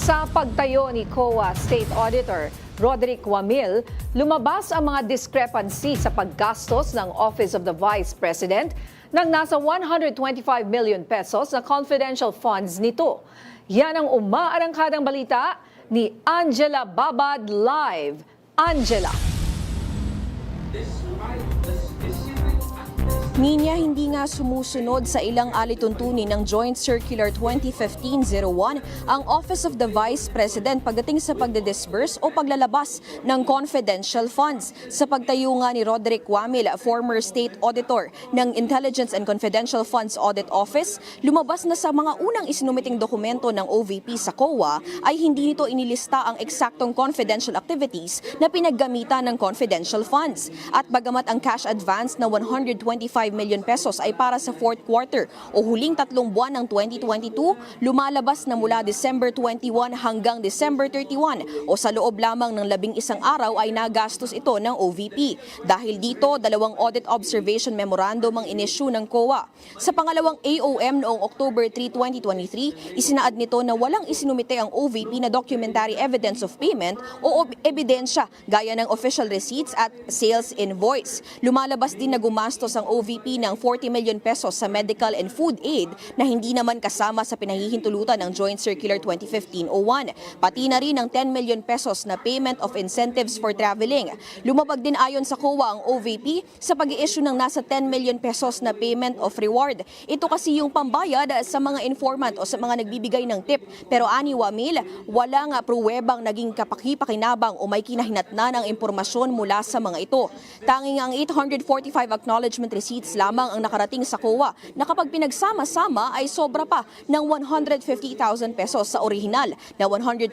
Sa pagtayo ni COA State Auditor Roderick Wamil, lumabas ang mga discrepancy sa paggastos ng Office of the Vice President ng nasa 125 million pesos na confidential funds nito. Yan ang umaarangkadang balita ni Angela Babad live. Angela. Ninya, hindi nga sumusunod sa ilang alituntunin ng Joint Circular 2015-01 ang Office of the Vice President pagdating sa pagdedisburse o paglalabas ng confidential funds. Sa pagtayo nga ni Roderick Wamil, former State Auditor ng Intelligence and Confidential Funds Audit Office, lumabas na sa mga unang isinumiting dokumento ng OVP sa COA ay hindi nito inilista ang eksaktong confidential activities na pinaggamitan ng confidential funds. At bagamat ang cash advance na 125 million pesos ay para sa fourth quarter o huling 3 buwan ng 2022, lumalabas na mula December 21 hanggang December 31 o sa loob lamang ng 11 araw ay nagastos ito ng OVP. Dahil dito, 2 audit observation memorandum ang inisyu ng COA. Sa pangalawang AOM noong October 3, 2023, isinaad nito na walang isinumite ang OVP na documentary evidence of payment o ebidensya gaya ng official receipts at sales invoice. Lumalabas din na gumastos ang OVP ng 40 million pesos sa medical and food aid na hindi naman kasama sa pinahihintulutan ng Joint Circular 2015-01. Pati na rin ang 10 million pesos na payment of incentives for traveling. Lumabag din ayon sa COA ang OVP sa pag-i-issue ng nasa 10 million pesos na payment of reward. Ito kasi yung pambayad sa mga informant o sa mga nagbibigay ng tip. Pero ani Wamil, wala nga pruwebang naging kapakipakinabang o may kinahinatnan ng impormasyon mula sa mga ito. Tanging ang 845 acknowledgement receipts lamang ang nakarating sa COA na kapag pinagsama-sama ay sobra pa ng 150,000 pesos sa orihinal na 125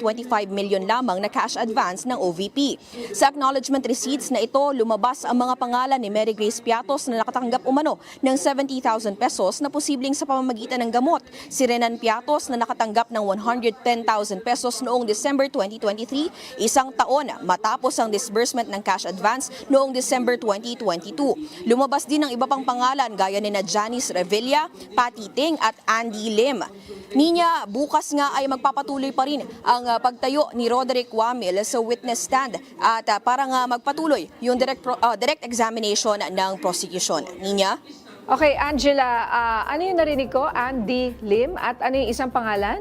million lamang na cash advance ng OVP. Sa acknowledgement receipts na ito, lumabas ang mga pangalan ni Mary Grace Piatos na nakatanggap umano ng 70,000 pesos na posibleng sa pamamagitan ng gamot. Si Renan Piatos na nakatanggap ng 110,000 pesos noong December 2023, isang taon matapos ang disbursement ng cash advance noong December 2022. Lumabas din ang iba pang pangalan gaya ni na Janice Revilla, Patty Ting at Andy Lim. Ninya, bukas nga ay magpapatuloy pa rin ang pagtayo ni Roderick Wamil sa witness stand at para nga magpatuloy yung direct examination ng prosecution. Ninya? Okay, Angela, ano yung narinig ko? Andy Lim at ano yung isang pangalan?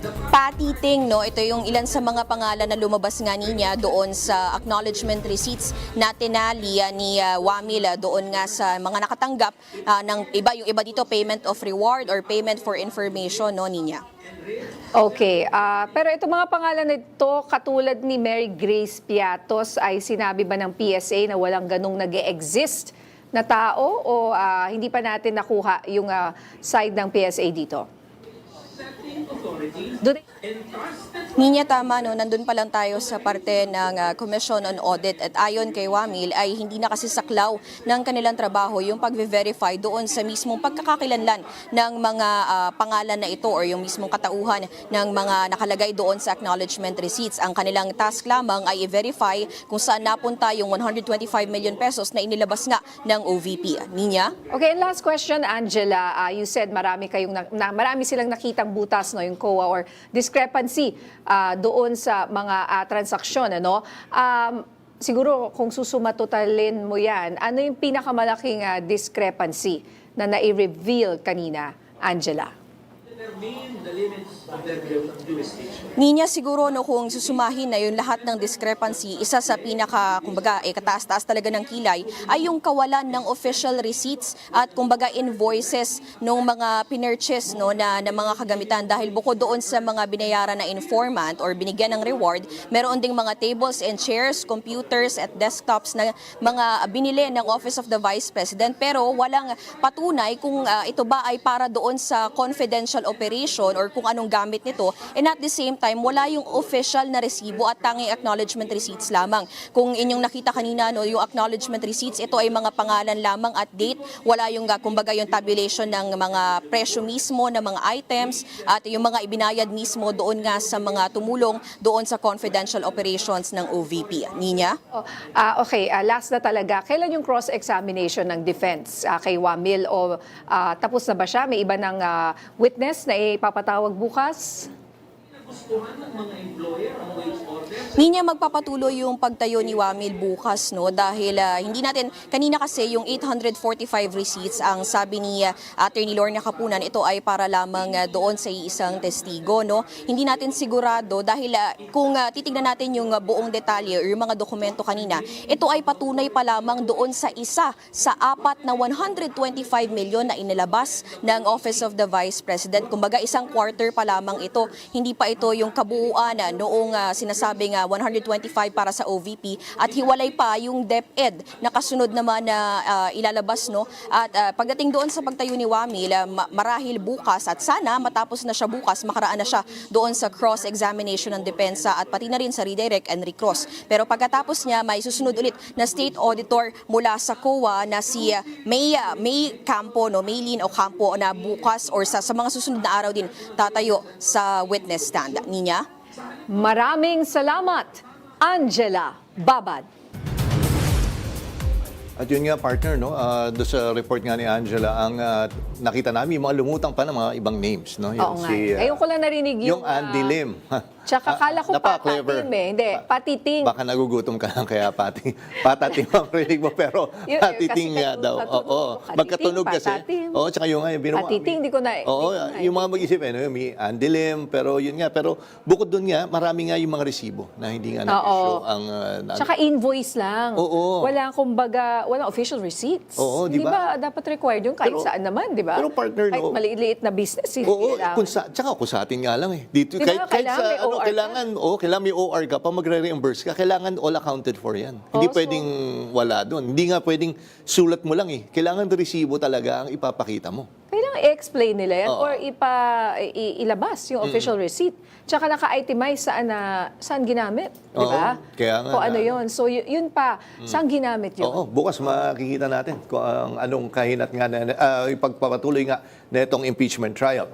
Patty Ting, no? Ito yung ilan sa mga pangalan na lumabas nga niya doon sa acknowledgement receipts na tinali ni Wamil doon nga sa mga nakatanggap ng iba. Yung iba dito, payment of reward or payment for information, no, niya? Okay, pero itong mga pangalan nito katulad ni Mary Grace Piatos ay sinabi ba ng PSA na walang ganong nag-e-exist na tao o hindi pa natin nakuha yung side ng PSA dito? Ninya, tama, no? Nandun pa lang tayo sa parte ng Commission on Audit at ayon kay Wamil ay hindi na kasi saklaw ng kanilang trabaho yung pag-verify doon sa mismong pagkakakilanlan ng mga pangalan na ito or yung mismong katauhan ng mga nakalagay doon sa acknowledgement receipts. Ang kanilang task lamang ay i-verify kung saan napunta yung 125 million pesos na inilabas nga ng OVP. Ninya? Okay, and last question, Angela. You said marami silang nakitang butas, no, yung COA or discrepancy doon sa mga transaksyon, ano? Siguro kung susumatotalin mo yan, ano yung pinakamalaking discrepancy na nai-reveal kanina, Angela? Ninya, siguro no, kung susumahin na yung lahat ng discrepancy, isa sa pinaka, kumbaga, kataas-taas talaga ng kilay ay yung kawalan ng official receipts at kumbaga invoices ng mga pinurchase, no, na mga kagamitan. Dahil bukod doon sa mga binayaran na informant or binigyan ng reward, meron ding mga tables and chairs, computers at desktops na mga binili ng Office of the Vice President pero walang patunay kung ito ba ay para doon sa confidential operation operation or kung anong gamit nito, and at the same time, wala yung official na resibo at tanging acknowledgement receipts lamang. Kung inyong nakita kanina, no, yung acknowledgement receipts, ito ay mga pangalan lamang at date, wala yung kumbaga yung tabulation ng mga presyo mismo ng mga items at yung mga ibinayad mismo doon nga sa mga tumulong doon sa confidential operations ng OVP. Ninya? Okay, last na talaga. Kailan yung cross-examination ng defense kay Wamil? O tapos na ba siya? May iba ng witness na ipapatawag bukas? Ninya, magpapatuloy yung pagtayo ni Wamil bukas, no, dahil hindi natin kanina kasi yung 845 receipts ang sabi ni Attorney Lorna Capunan, ito ay para lamang doon sa isang testigo, no. Hindi natin sigurado dahil kung titingnan natin yung buong detalye or yung mga dokumento kanina, ito ay patunay pa lamang doon sa isa sa apat na 125 million na inilabas ng Office of the Vice President. Kumbaga isang quarter pa lamang ito, hindi pa ito yung kabuuan noong sinasabing 125 para sa OVP at hiwalay pa yung DepEd na kasunod naman na ilalabas, no. At pagdating doon sa pagtayo ni Wamil, marahil bukas at sana matapos na siya bukas, makaraan na siya doon sa cross-examination ng depensa at pati na rin sa redirect and recross. Pero pagkatapos niya, may susunod ulit na state auditor mula sa COA na si May Campo, no, Maylene Ocampo na bukas or sa mga susunod na araw din tatayo sa witness stand. Ninya? Maraming salamat, Angela Babad. At yun nga, partner, no? Doon sa report nga ni Angela, ang nakita namin, yung mga lumutang pa ng mga ibang names. No? Oo nga. Ngayon ko lang narinig yung Andy Lim. Tsaka kala ko Napaka-clever. patatim Hindi, patiting. Baka nagugutom ka lang kaya patatim ang rinig mo. Pero patiting kasi nga daw. Oo. patiting, Magkatunog kasi. patatim. Oo, tsaka yung nga, yung binuha. Patiting, hindi ko na. Oo, yung mga mag-isip, may Andy Lim, pero yun nga. Pero bukod dun nga, marami nga yung mga resibo na hindi nga na-issue ang... Tsaka invoice lang. Oo. Walang official receipts. Oo, di Hindi ba? ba dapat required yung kahit Pero- saan naman, di ba? pero partner, kahit no? maliit na business, hindi Oo, kailangan. tsaka kung sa atin nga lang eh. Dito, Di ba, kahit kailangan sa may OR ka? kailangan may OR ka pa, magre-reimburse ka, kailangan all accounted for yan. Hindi so- pwedeng wala doon. Hindi nga pwedeng sulat mo lang eh. Kailangan resibo talaga ang ipapakita mo. Kailangan i-explain nila yan Oo. or ilabas yung official receipt. Tsaka naka-itemize saan ginamit, di ba? Oo, kaya nga Kung ano na- yun. So yun pa, saan ginamit yun? Oo, bukas makikita natin kung anong kahinat nga na ipagpapatuloy nga na itong impeachment trial.